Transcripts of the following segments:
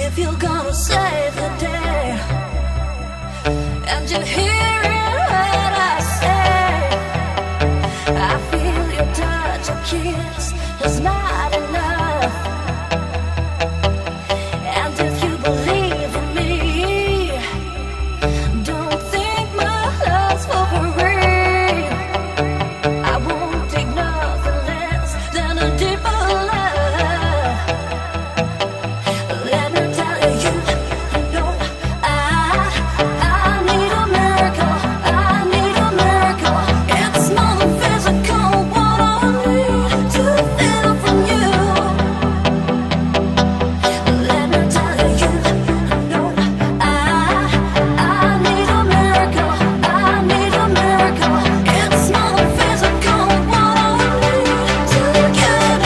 If you're gonna save the day, and you hear it when I say, I feel your touch, a kiss is not enough. And if you believe in me, don't think my love's for free. I won't take nothing less than a deeper love. Let me tell you, no, I need a miracle. I need a miracle. It's more than physical. What I need to feel from you. Let me tell you, no, I need a miracle. I need a miracle. It's more than physical. What I need to get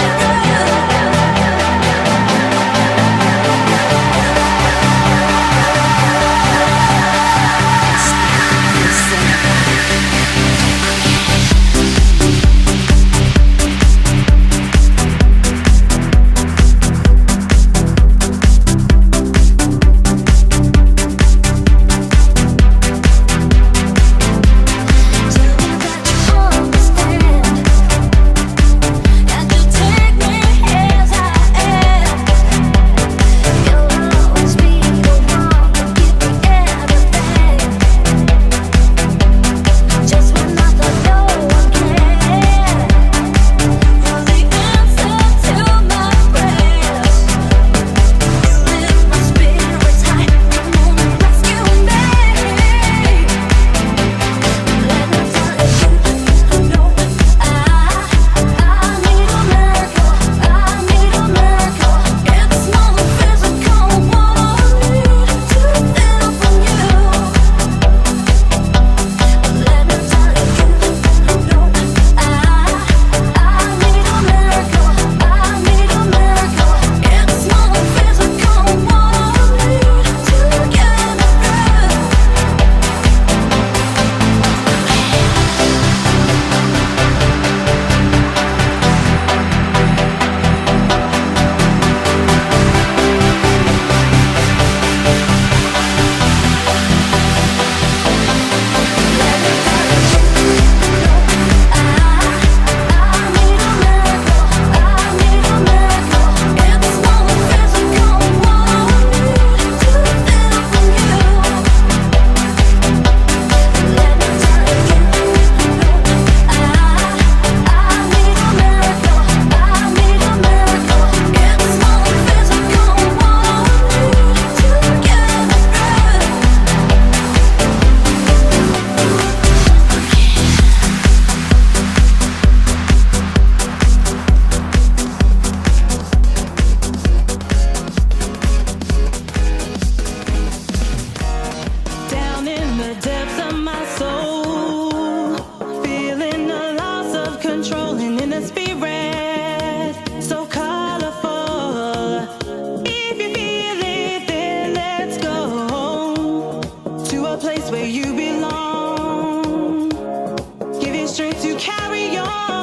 down in the depths of my soul, feeling a loss of control and in the spirit so colorful. If you feel it, then let's go to a place where you belong. Give you strength to carry on.